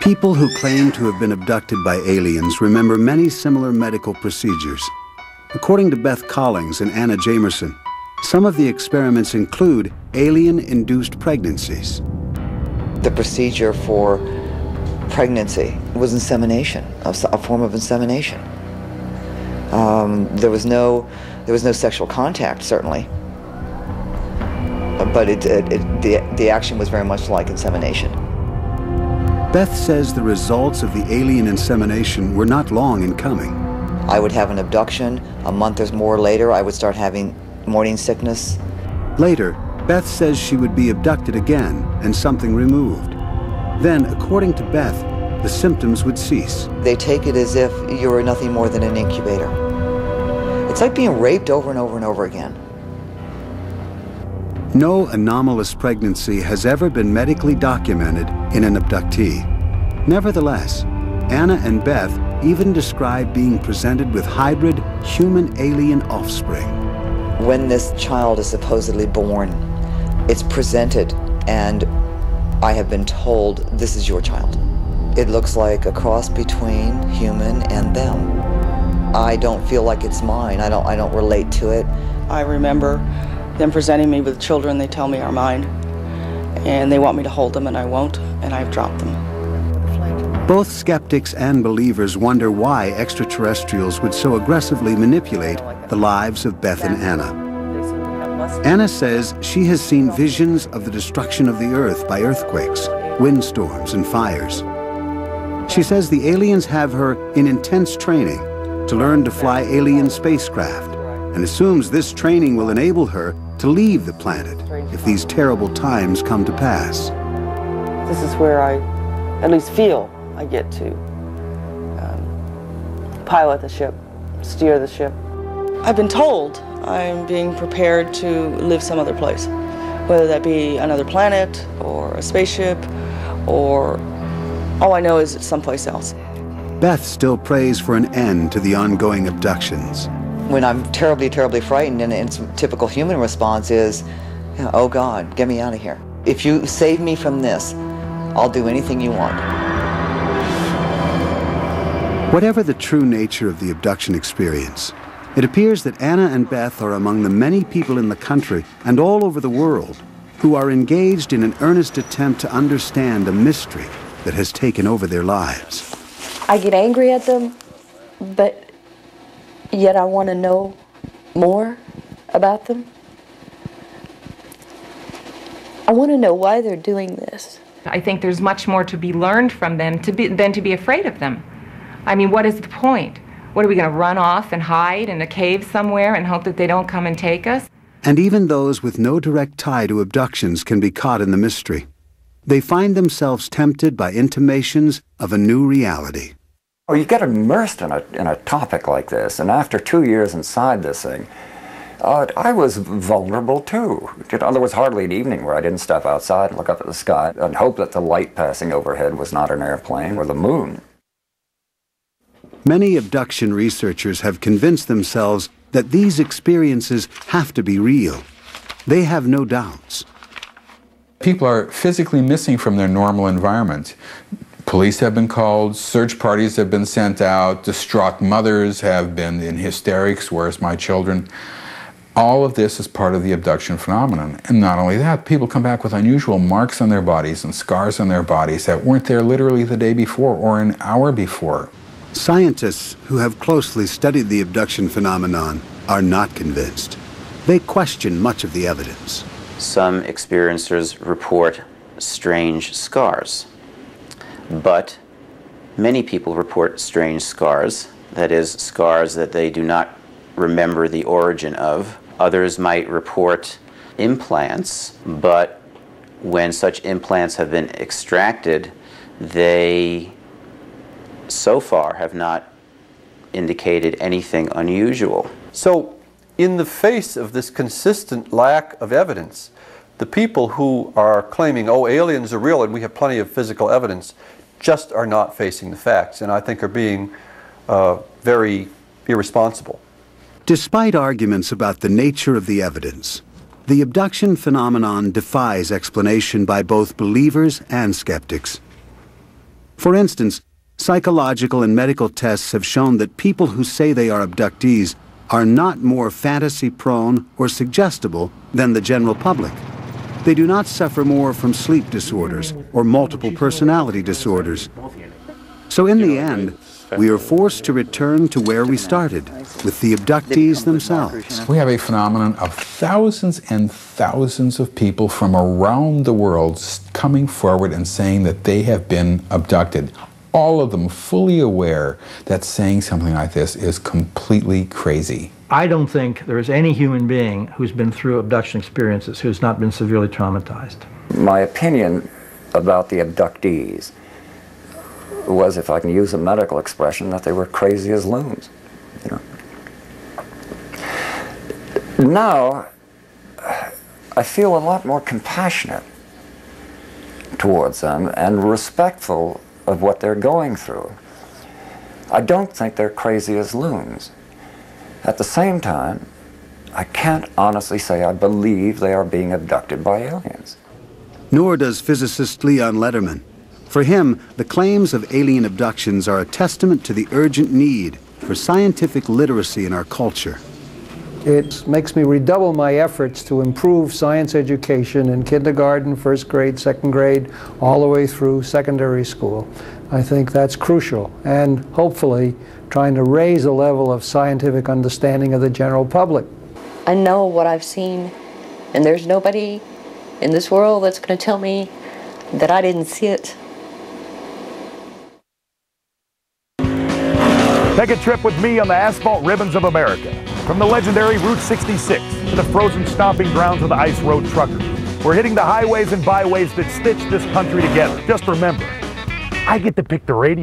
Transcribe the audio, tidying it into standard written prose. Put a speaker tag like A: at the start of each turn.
A: People who claim to have been abducted by aliens remember many similar medical procedures. According to Beth Collings and Anna Jamerson, some of the experiments include alien-induced pregnancies.
B: The procedure for pregnancy was insemination, a form of insemination. There was no sexual contact, certainly, but the action was very much like insemination.
A: Beth says the results of the alien insemination were not long in coming.
B: I would have an abduction. A month or more later, I would start having morning sickness.
A: Later, Beth says she would be abducted again and something removed. Then, according to Beth, the symptoms would cease.
B: They take it as if you were nothing more than an incubator. It's like being raped over and over and over again.
A: No anomalous pregnancy has ever been medically documented in an abductee. Nevertheless, Anna and Beth even describe being presented with hybrid human-alien offspring.
B: When this child is supposedly born, it's presented, and I have been told, this is your child. It looks like a cross between human and them. I don't feel like it's mine. I don't relate to it.
C: I remember them presenting me with children they tell me are mine, and they want me to hold them, and I won't, and I've dropped them.
A: Both skeptics and believers wonder why extraterrestrials would so aggressively manipulate the lives of Beth and Anna. Anna says she has seen visions of the destruction of the Earth by earthquakes, windstorms, and fires. She says the aliens have her in intense training to learn to fly alien spacecraft, and assumes this training will enable her to leave the planet if these terrible times come to pass.
C: This is where I at least feel I get to pilot the ship, steer the ship. I've been told I'm being prepared to live some other place, whether that be another planet or a spaceship, or all I know is it's someplace else.
A: Beth still prays for an end to the ongoing abductions.
B: When I'm terribly, terribly frightened, and its typical human response is, oh God, get me out of here. If you save me from this, I'll do anything you want.
A: Whatever the true nature of the abduction experience, it appears that Anna and Beth are among the many people in the country and all over the world who are engaged in an earnest attempt to understand a mystery that has taken over their lives.
D: I get angry at them, but yet I want to know more about them. I want to know why they're doing this.
E: I think there's much more to be learned from them than to be afraid of them. I mean, what is the point? What, are we going to run off and hide in a cave somewhere and hope that they don't come and take us?
A: And even those with no direct tie to abductions can be caught in the mystery. They find themselves tempted by intimations of a new reality.
F: Oh, you get immersed in a topic like this, and after 2 years inside this thing, I was vulnerable too. There was hardly an evening where I didn't step outside and look up at the sky and hope that the light passing overhead was not an airplane or the moon.
A: Many abduction researchers have convinced themselves that these experiences have to be real. They have no doubts.
G: People are physically missing from their normal environment. Police have been called, search parties have been sent out, distraught mothers have been in hysterics, where's my children? All of this is part of the abduction phenomenon. And not only that, people come back with unusual marks on their bodies and scars on their bodies that weren't there literally the day before or an hour before.
A: Scientists who have closely studied the abduction phenomenon are not convinced. They question much of the evidence.
H: Some experiencers report strange scars, but many people report strange scars, that is, scars that they do not remember the origin of. Others might report implants, but when such implants have been extracted, they so far have not indicated anything unusual.
I: So, in the face of this consistent lack of evidence, the people who are claiming, oh, aliens are real and we have plenty of physical evidence, just are not facing the facts, and I think are being very irresponsible.
A: Despite arguments about the nature of the evidence, the abduction phenomenon defies explanation by both believers and skeptics. For instance, psychological and medical tests have shown that people who say they are abductees are not more fantasy-prone or suggestible than the general public. They do not suffer more from sleep disorders or multiple personality disorders. So in the end, we are forced to return to where we started, with the abductees themselves.
G: We have a phenomenon of thousands and thousands of people from around the world coming forward and saying that they have been abducted. All of them fully aware that saying something like this is completely crazy.
J: I don't think there is any human being who's been through abduction experiences who's not been severely traumatized.
F: My opinion about the abductees was, if I can use a medical expression, that they were crazy as loons. You know? Now, I feel a lot more compassionate towards them and respectful of what they're going through. I don't think they're crazy as loons. At the same time, I can't honestly say I believe they are being abducted by aliens.
A: Nor does physicist Leon Lederman. For him, the claims of alien abductions are a testament to the urgent need for scientific literacy in our culture.
K: It makes me redouble my efforts to improve science education in kindergarten, first grade, second grade, all the way through secondary school. I think that's crucial, and hopefully trying to raise the level of scientific understanding of the general public.
D: I know what I've seen, and there's nobody in this world that's going to tell me that I didn't see it.
L: Take a trip with me on the asphalt ribbons of America. From the legendary Route 66 to the frozen stomping grounds of the ice road truckers. We're hitting the highways and byways that stitch this country together. Just remember, I get to pick the radio.